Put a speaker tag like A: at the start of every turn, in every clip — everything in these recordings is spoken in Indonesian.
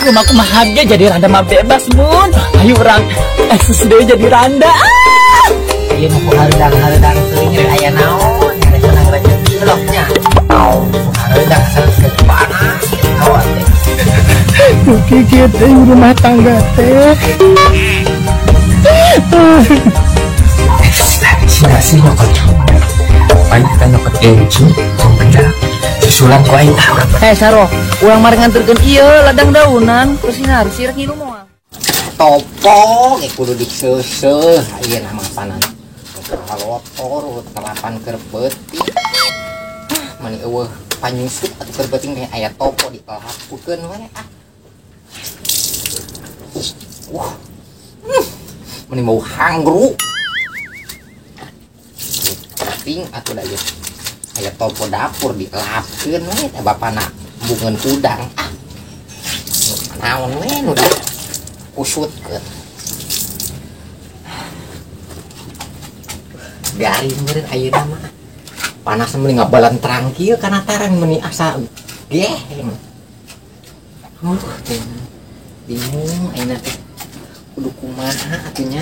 A: rumah kumaha jadi randa mah bebas mun. Ayo orang eksis deui jadi randa.
B: Ieu nu hareudang teuing aya naon, aya senang rezeki bloknya. Hareudang asal panas, awat teh.
A: Kuki kieu rumah tangga teh.
B: Sih nyokot. Paling kita nyokot encu, bener. Susulan ku aing tah.
A: Saro, urang mari nganterkeun ieu ladang daunan, terus sinar sirek ngilu moal.
B: Topo, kudu diseuseuh, ieu mah panan. Halotor, telapan keur beuting. Mani eueuh panyusup atuh keur beuting teh aya topo dipelahapukeun we ah. Mani mau hangru. Ting atuh da ieu. Aya topo dapur dilapkeun we teh bapana bungeun udang. Ah. Naon we nu kusutkeun. Biarin meureun ayeuna mah. Panas meuli ngabalan terang kieu kana tarang meuni asa geh. Bingung ayeuna teh. Kudu kumaha atuh nya.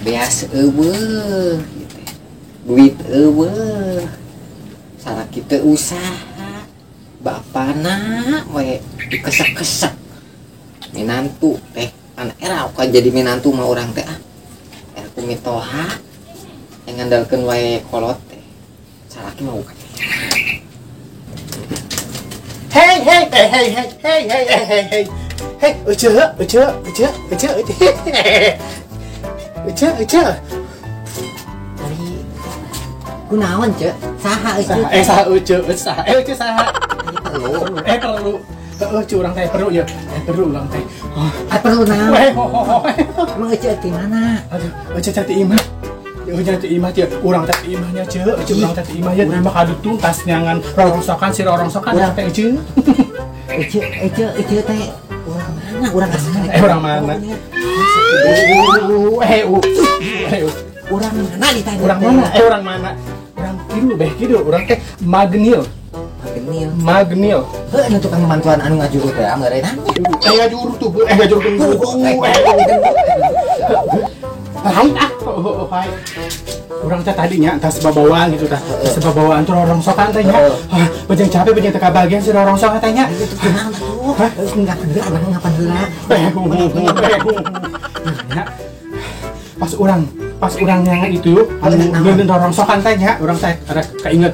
B: Beas eueuh gitu. Duit eueuh. Salah kita usaha. Bapana we dikesek-kesek. Minantu teh an era kan jadi minantu mah urang teh ah. Era kumitoha yang ngandalkeun wae kolot teh. Salaki mah bukan.
C: Hey, uce.
B: Ari kunaon ceuk? Saha euy?
C: Saha uce saha. Perlu. Curang teh perlu ya. Perlu ulang teh.
B: Perlu naon?
C: Emang
B: uce di mana?
C: Aduh, uce teh imah. Jangan imah dia, urang teh imahnya ceuk, urang teh imah ya terima kadutung tas nyangan rorongsokan si rorongsokan urang teh ceuk.
B: Ece teh urang mana? Urang asal.
C: Urang mana?
B: Urang mana ditanya?
C: Urang mana? Urang mana? Urang kidu, urang teh Magnil.
B: Heuh, anu tukang mantuan anu ngajuru teh ameureuna.
C: Ngajuru tuh, ngajuru hai. Urang teh tadinya tas babawaan gitu tah. Tas babawaan tuh rorongsokan teh nya. Bejeng capek bejeng teh kabagian si rorongsokan teh nya.
B: Kunaon atuh? Enggak heula, abang ngapan heula.
C: Pas urang yang itu anu ngeun rorongsokan teh nya, urang teh ada keinget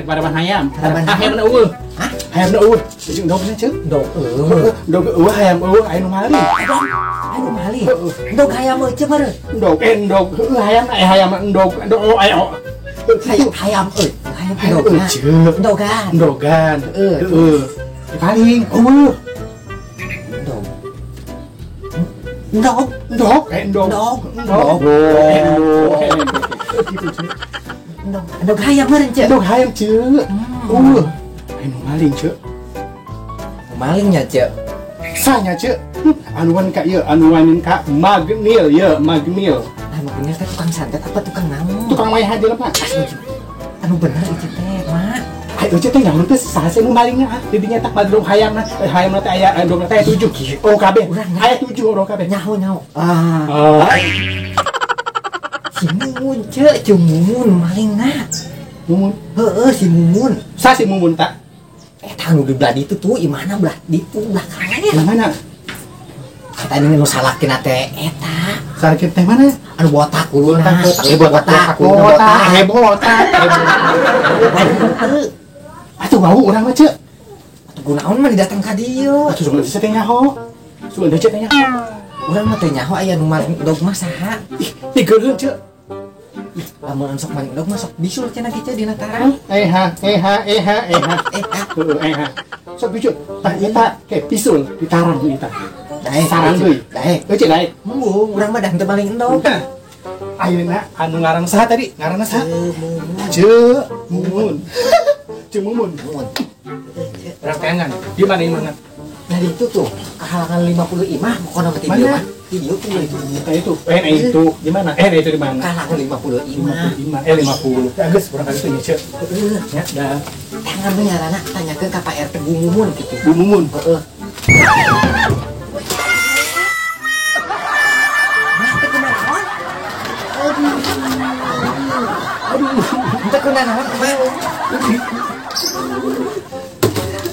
C: maraban hayam. Hayam na eueuh. Hayam na eueuh. Jeung dogna ceuk. Dog eueuh hayam eueuh aya nu malih.
B: Anu malih. Endog hayam eueuh meureun.
C: Endog hayam hayam endog ayo.
B: Hayam eueuh. Hayam endogna.
C: Endogan. Heeh. Paling eueuh. Endog
B: hayam meureun ceuk.
C: Endog hayam ceuk. Anu maling ceuk.
B: Malingnya ceuk.
C: Sanya ceuk. Anuan ka ieu, anuanin ka Magnil ye, Magnil.
B: Magnil teh tukang santet apa tukang naon?
C: Tukang maya hadir mah.
B: Anu bener ieu teh, Mak.
C: Ayo teh nyamun teh saha nu malingnya ah. Didinya tak madrong hayamna. Hayamna teh aya endogna teh 7. Oh kabeh. Aya 7 orang kabeh.
B: Nyaho. Si Mumun ceuk, Mumun malingna.
C: Mumun.
B: Heeh, si Mumun.
C: Sa si Mumun tak?
B: Eta nu di belah ditu tuh, imana belah ditu belakangnya.
C: Yang mana?
B: Kata ini nu salakeun teh eta.
C: Salakeun teh mana?
B: Anu botak kuluna.
C: Botak. Atuh bau urang mah ceuk.
B: Atuh kunaon mah didatang ka dieu.
C: Atuh sugan teh nyaho. Sugan teh nyaho.
B: Urang mah teh nyaho aya nu maling dog mah saha?
C: Ih, geureun ceuk.
B: Lamun sok maling dog mah sok bisul cenah kieu dina tarang.
C: Eha. Sok bisul. Tah eta ke pisul ditarang eta.
B: Dae
C: sarang deui. Dae. Euy, dae.
B: Mung urang mah dah teu maling endog.
C: Ayeuna anu ngaran saha tadi? Ngaranna saha? Ceuk Mumun. Ceuk Mumun. Urang teangan. Di mana imangan?
B: Nah itu tuh kehalangan 50 imah pokoknya mati dia mah. Video tuh itu.
C: Itu di mana? Itu di mana?
B: Kehalangan 50 imah.
C: 50. 50. Geus urang kali teh nyeceu. Ya, dah.
B: ngambil nyarana tanya ke Pak RT Bu Mumun gitu.
C: Bu Mumun.
B: Heeh. Kita kena naon kemana?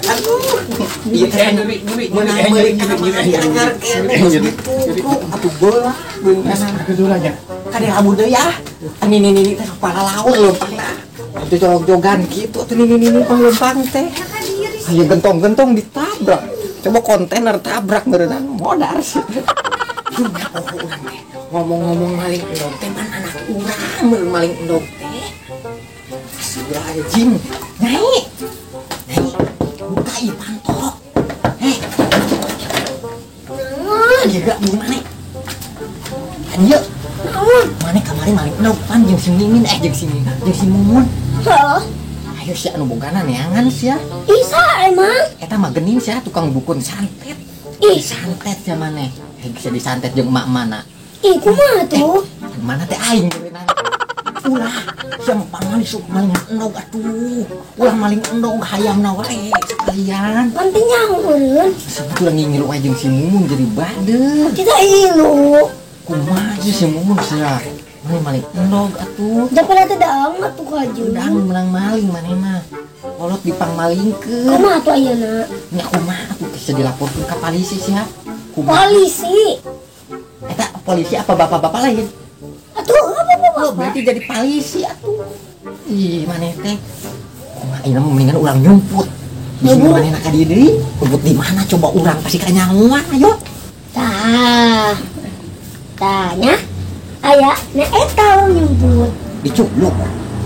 B: Aduh, iya kan nyuri atuh bola
C: Kedulanya.
B: kade lamun deui ya. Ini teh kepala laut leumpang nah. Itu jog-jogan gitu tuh ini leumpang teh. Aya gentong-gentong ditabrak. Coba kontainer tabrak berenang modar sih. Ngomong-ngomong maling endog teh man anak urang maling endog teh. Sudah aja Jim. Nyai. Buka ieu pantok. Dia gak di mana? Anjir. Mana kamari maling endog pan jeung si Mimin jeung si Mumun.
D: Heeh.
B: Ayo si anu bogana neangan sia.
D: Isa emang.
B: Eta mah geuning sia tukang dukun santet.
D: Ih,
B: Santet sia maneh. Bisa disantet jeung emak mana.
D: ih kumaha tuh?
B: Mana teh aing geueunan. Ulah, yang paling sok maling endog atuh. Ulah maling endog hayamna wae sekalian.
D: Penting nyangeureun.
B: Sebetulnya ngingilu wae jeung si Mumun jadi badeut.
D: Kita ilu.
B: Kumaha sih si Mumun sia? Mana maling endog atuh.
D: Daripada teh daang atuh kaju.
B: Udah anu menang maling manehna. Kolot dipangmalingkeun.
D: Kumaha tuh ayeuna?
B: Nya kumaha atuh bisa dilaporkeun ka polisi sia? Kumaha?
D: Polisi.
B: Eta polisi apa bapak-bapak lain?
D: Atuh apa
B: Oh, berarti jadi polisi atuh. Ih, maneh teh. Kumaha ieu mah mendingan urang nyumput. Bisa manehna ka dieu deui. Nyumput di mana coba urang pasti kanyahoan ayo.
D: Tah. Tanya. Aya, na eta urang nyumput.
B: Dicubluk.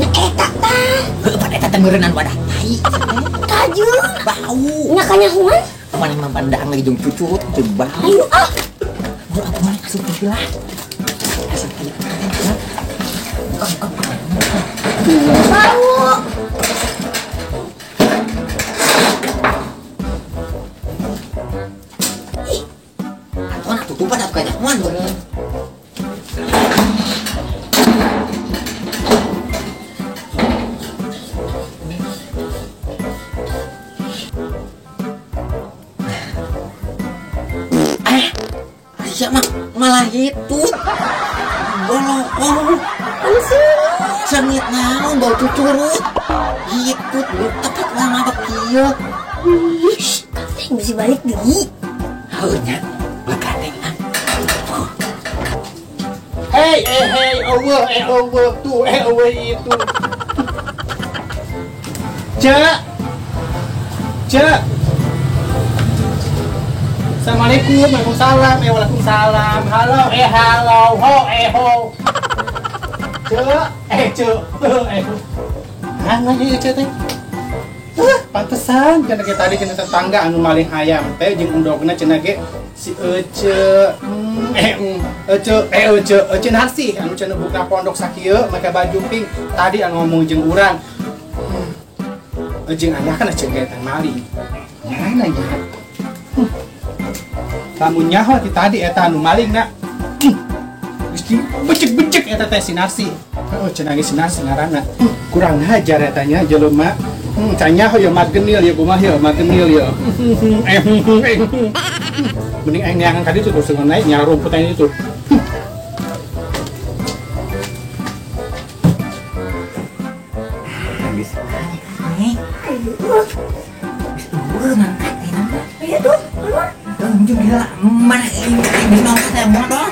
D: Na eta tah.
B: Heuh, pada eta teh meureunnan wadah tai.
D: Kaju.
B: Bau.
D: Na kanyahoan.
B: Maneh mah pandang lagi jeung cucut, jeung bau.
D: Ayo ah.
B: Aduh, aku maneh asup teh lah. Asup aya ya.
D: Bau.
B: Atuh tutupan atuh kanyahoan bener. Siapa malah itu bolong sengit naon bau cucurut gitu tepat lama bekieu
D: Teh bisa balik deui.
B: heunya begadengan
C: Hey, Allah tuh, Allah itu. Cek. Assalamualaikum, waalaikumsalam, waalaikumsalam. Halo, ho, ho. Cek. Nanya cek teh. Pantesan cenah ge tadi cenah tetangga anu maling hayam teh jeung endogna cenah ge si Ece Narsi anu cenah buka pondok sakieu make baju pink tadi anu ngomong jeung urang. Jeung aya kan cenah ge teh maling. Nyaana nya. Lamun nyaho ti tadi eta anu maling na. Geus becek-becek eta teh si Narsi. Oh cenah ge si Narsi ngaranna. Kurang hajar eta nya jelema. Canyaho ya mat genil ya kumaha ya mat genil ya. Mending aing neangan ka ditu terus naik nyara rumput aing itu.
B: habis nih berenang
D: Ayo tuh.
B: tunjuk gila mana ini mau saya modal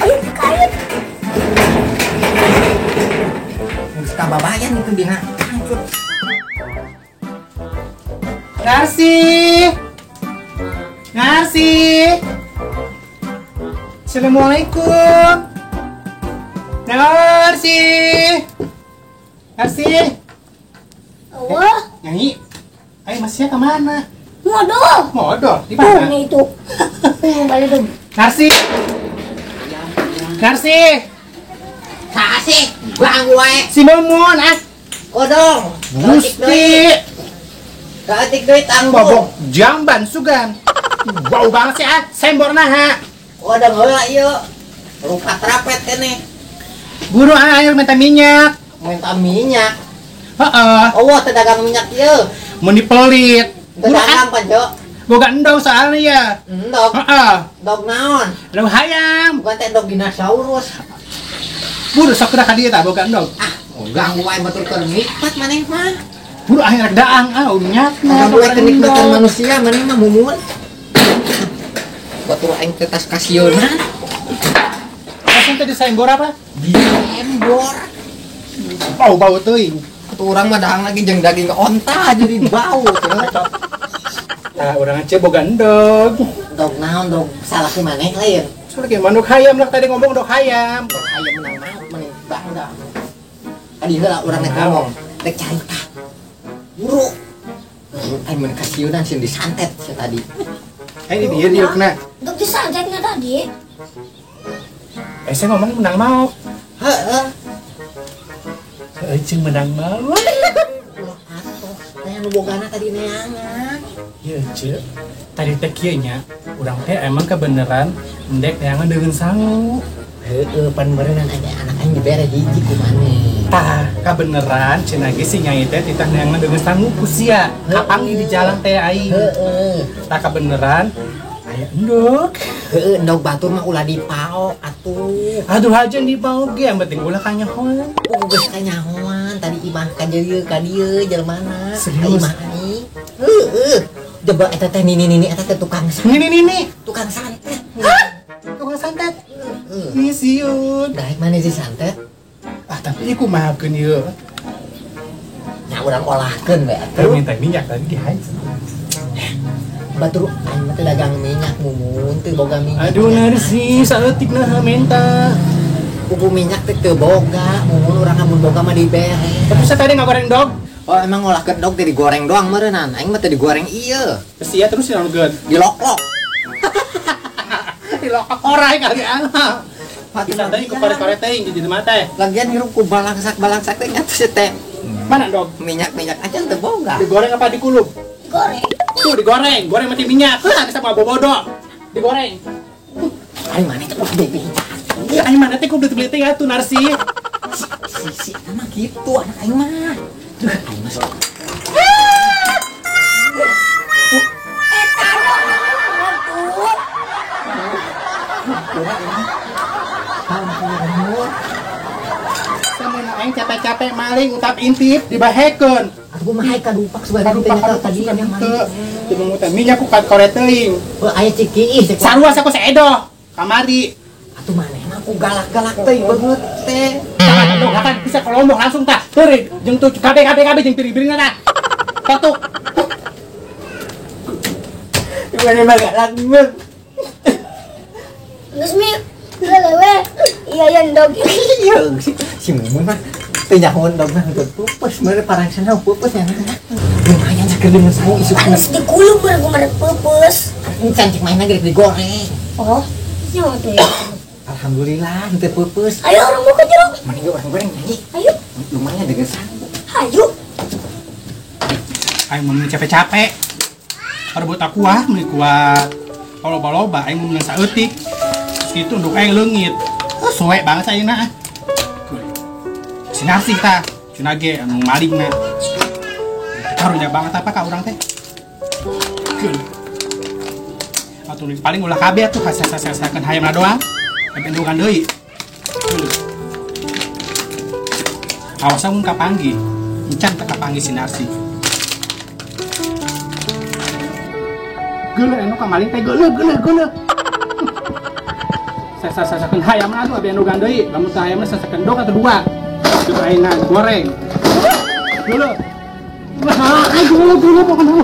D: Ayo kait.
B: kababayan itu dina hancur.
C: Narsi. Assalamualaikum. Narsi.
D: Allah.
C: Nyanyi. Ayo masnya kemana?
D: Modal.
C: Modal di
D: Tuh,
C: mana?
D: nih itu. Balik tuh.
C: Narsi.
B: Kasih bang wae
C: Si Mumun
B: kodong
C: Gusti.
B: ketik duit
C: Bobok
B: tanggung
C: jamban sugan. Bau banget sih sembor naha.
B: kodong heula ieu rupa trapet kene
C: Buru air minta minyak.
B: minta minyak
C: Heeh.
B: Oh, teu dagang minyak ieu.
C: Mun dipelit.
B: Teu dagang pan, Jo.
C: Boga endog soalnya ya.
B: Dog.
C: Heeh.
B: Dog naon?
C: Endog hayam.
B: Bukan teh dog dinosaurus.
C: Buru sok kena ka dieu tah boga endog.
B: Ganggu wae betul keur nikmat maneh mah.
C: Buru akhirnya daang unyatna.
B: Ganggu wae kenikmatan manusia maneh mah mumun. Batur aing teh tas kasionan.
C: Langsung teh disenggor apa?
B: Embor.
C: Bau-bau teuing.
B: Orang mah dahang lagi jeung daging onta jadi bau.
C: Nah, urang aja boga endog.
B: Dog naon dog salah ku maneh lain.
C: Soalnya gimana dog hayam lah tadi ngomong dog hayam.
B: Dog hayam menang mah maneh bangda. Tadi heula urang rek ngomong, rek carita. Buru. Aing mun kasieunan sieun disantet sia tadi.
C: Ini dia diukna.
D: Dok disantetnya tadi.
C: Saya ngomong menang mau.
B: Heeh.
C: Cing menang mau.
B: Teh nu bogana tadi neangan.
C: Iya, Cek. Tadi teh kieu nya, urang teh emang kebeneran endek neangan dengan sangu.
B: Heeh, pan berenang aja anak aing dibere hiji ku maneh.
C: Tah, kebeneran cenah ge si nyai teh titah neangan dengan sangu ku sia. Kapangi di jalan teh aing.
B: Heeh.
C: Tah kebeneran aya endog.
B: Heeh, endog batur mah ulah dipaok atuh.
C: Aduh aja di bau ge yang penting ulah kanyahoan.
B: Geus kanyahoan tadi imah ka dieu ka dieu jelmana.
C: Serius?
B: Imah aing. Heeh. Coba eta teh nini eta teh tukang
C: Ini.
B: tukang santet.
C: Tukang santet.
B: Heeh.
C: Ih, siun.
B: Daek mana si santet?
C: Ah, tapi iku maafkeun ieu.
B: Nya urang olahkeun we
C: Terus
B: atuh.
C: minta minyak tadi ge hai.
B: Batur aing mah teh dagang minyak mumun teu boga minyak.
C: Aduh narsi saeutik nah minta.
B: Pupu minyak teh teu boga, mumun urang amun boga mah dibere.
C: Tapi saya tadi ngagoreng dog.
B: Oh emang olahkeun dog teh digoreng doang meureunnan. Aing mah teh digoreng ieu,
C: Sia terus dilakukan.
B: diloklok.
C: Dilokak orai kali ana. Bisa tadi ku kore-kore teh di mata teh.
B: Lagian hirup ku balangsak teh ngatus teh.
C: Mana dog?
B: Minyak aja teu boga.
C: Digoreng apa dikulub?
D: Goreng.
C: Tuh digoreng, goreng mati minyak. Hah, bisa mah bobodo. Digoreng.
B: Aing maneh teh bebe.
C: Iya, aing mana teh ku beli teh atuh narsi.
B: Si mah gitu anak aing mah. Duh, aing mah.
C: Sama aing capek-capek maling utap intip dibahekeun.
B: Aku mah hai kadupak sebagai
C: Kadupak
B: tadi
C: suka
B: yang
C: henteu.
B: mana.
C: Teu muter minyak ku kore teuing.
B: Aya ciki ih
C: Sarua saku seedo. Kamari.
B: atuh maneh mah ku galak-galak teh beungeut teh.
C: Jangan dong, akan bisa kelompok langsung tah. Teureun jeung tuh KB jeung piring-piringna tah. Totuk.
B: Gimana mah galak beun.
D: Geus mi lelewe. Iya yang dog.
B: Iya si mumun mah teu nyahoan dog mah teu pupus mere parang sana pupus ya. Lumayan saker dengan sangu isuk.
D: Panas dikulub baru kemarin pupus.
B: Cancik mainnya gede digoreng.
D: Oh, nyawa tuh ya.
B: Alhamdulillah teu pupus.
D: Ayo orang mau ke jeruk.
B: Mending orang goreng nyanyi.
D: Ayo,
B: Lumayan dengan sangu.
D: ayo.
C: Aing mun capek-capek. Rebut kuah, meuli kuah. Loba-loba aing mun saeutik. Itu untuk aing leungit. Soe banget ayeuna. Sinar sih tah. Cuna ge anu malingna. Karunya banget apa ka urang teh. Atuh paling ulah kabeh atuh hasil-hasilkeun hayamna doang. Tapi endungan deui. Awas mun kapanggi. Encan teh kapanggi sinarsi. Geuleuh anu kamaling teh geuleuh. Sasakeun hayamna atuh abi anu gandeui. Lamun teh hayamna sasakeun dog atau dua. Terus ayeuna goreng. Geuleuh. Wah, geuleuh pokona.